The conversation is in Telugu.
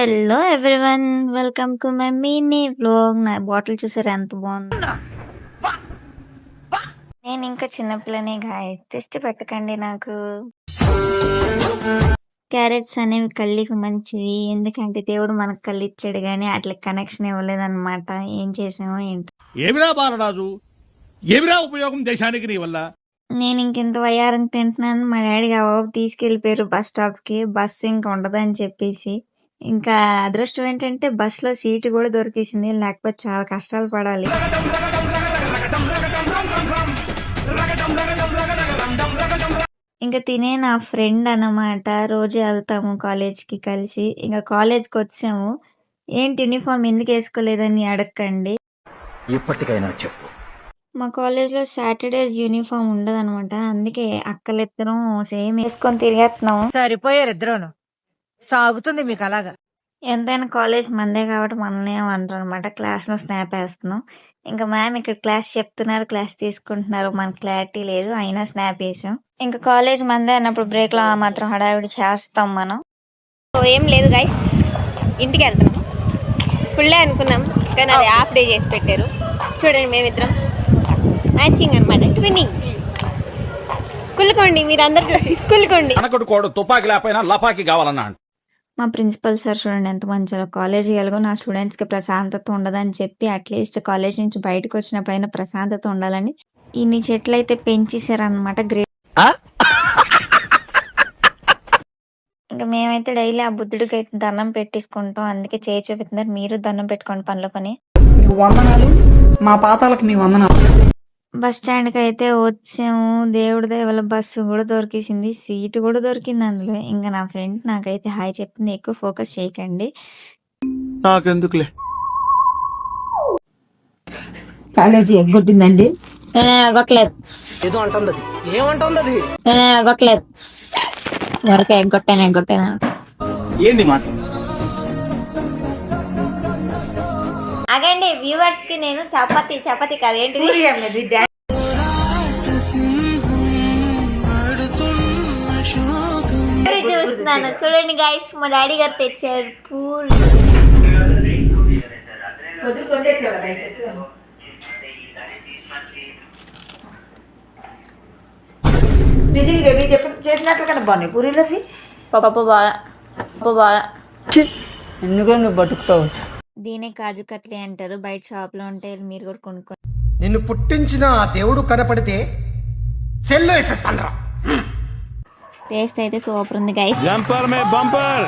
Hello everyone, welcome to my mini vlog. నా బాటిల్ చూసారు ఎంత బాగుంది. నేను ఇంకా చిన్నపిల్లని గాయ టెస్ట్ పెట్టకండి. నాకు క్యారెట్స్ అనేవి కళ్ళకి మంచివి, ఎందుకంటే దేవుడు మనకు కళ్ళు ఇచ్చాడు కానీ అట్లా కనెక్షన్ ఇవ్వలేదన్నమాట. ఏం చేసామో ఏంటో. ఏమిరా బాలరాజు, ఏమిరా ఉపయోగం దేశానికి నీ వల్ల? నేను ఇంకెంత వయ్యారం తింటున్నాను. మా డాడీ తీసుకెళ్ళిపోయారు బస్ స్టాప్ కి. బస్ ఇంకా ఉండదని చెప్పేసి. ఇంకా అదృష్టం ఏంటంటే బస్ లో సీటు కూడా దొరికేసింది, లేకపోతే చాలా కష్టాలు పడాలి. ఇంకా తినే నా ఫ్రెండ్ అన్నమాట. రోజు వెళ్తాము కాలేజ్ కి కలిసి. ఇంకా కాలేజ్ కి వచ్చాము. ఏంటి యూనిఫామ్ ఎందుకు వేసుకోలేదని అడగండి. ఇప్పటికైనా చెప్పు. మా కాలేజ్లో సాటర్డేస్ యూనిఫామ్ ఉండదు అనమాట. అందుకే అక్కలిద్దరం సేమ్ వేసుకొని తిరిగేస్తున్నాము. సరిపోయారు ఇద్దరును. సాగుతుంది మీకు అలాగా. ఎంతైనా కాలేజ్ మందే కాబట్టి మనల్ని ఏమంటారు అనమాట. క్లాస్ లో స్నాప్ వేస్తున్నాం. ఇంకా మ్యామ్ ఇక్కడ క్లాస్ చెప్తున్నారు, క్లాస్ తీసుకుంటున్నారు, మనకు క్లారిటీ లేదు, అయినా స్నాప్ వేసాం. ఇంకా కాలేజ్ మందే అన్నప్పుడు బ్రేక్ లో మాత్రం హడావిడి చేస్తాం మనం. ఏం లేదు గైస్, ఇంటికి వెళ్తున్నాం. ఫుల్ డే అనుకున్నాం కానీ అది హాఫ్ డే చేసి పెట్టారు. చూడండి మేమిద్దరం మ్యాచింగ్ అనమాట, ట్విన్నింగ్. కుల్లుకోండి మీరందరూ చూసి కుల్లుకోండి. అనకొడుకోడు తుపాకి లేకపోయినా లపాకి కావాలన్నా. మా ప్రిన్సిపల్ సార్ చూడండి ఎంత మంచిగా. కాలేజీ వెళ్ళగా నా స్టూడెంట్స్ కి ప్రశాంతత ఉండదని చెప్పి అట్లీస్ట్ కాలేజ్ నుంచి బయటకు వచ్చినప్పుడైనా ప్రశాంతత ఉండాలని ఇన్ని చెట్లు అయితే పెంచేసారనమాట. గ్రేట్. ఇంకా మేమైతే డైలీ ఆ బుద్ధుడికి అయితే దండం పెట్టేసుకుంటాం. అందుకే చేయి చూపిస్తున్నారు, మీరు దండం పెట్టుకోండి పనిలో పని. వందనాలు, మా పాతాలకు నీ వందనాలు. బస్ స్టాండ్ కి అయితే వచ్చాము. దేవుడి దయవల్ల బస్సు కూడా దొరికేసింది, సీటు కూడా దొరికింది అందులో. ఇంకా నా ఫ్రెండ్ నాకైతే హాయ్ చెప్తుంది, ఎక్కువ ఫోకస్ చేయకండి. నాకెందుకులే. కాలేజీ ఎగ్గొట్టిందండి. కొట్టలేదు, ఏదో అంటుంది. ఏమంటుంది? కొట్టలేదు. ఎవరికి ఎగ్గొట్టాను. ఏంది మాట? అగండి వ్యూవర్స్ కి నేను చపాతి కాదు ఏంటిది చూస్తున్నాను. చూడండి గైస్, మా డాడీ గారు తెచ్చారు పూరి. చేసినట్లు కన్నా బాగున్నాయి పూరీలకి. పప్పు బాగా ఎందుకని నువ్వు బతుకుతావు? దీనే కాజు కట్లీ అంటారు. బయట షాప్ లో ఉంటే మీరు కూడా కొనుక్కోండి. నిన్ను పుట్టించిన ఆ దేవుడు కనపడితే సెల్లో వేసేస్తాను. టేస్ట్ అయితే సూపర్ ఉంది గైస్. జంపర్ మే బంపర్.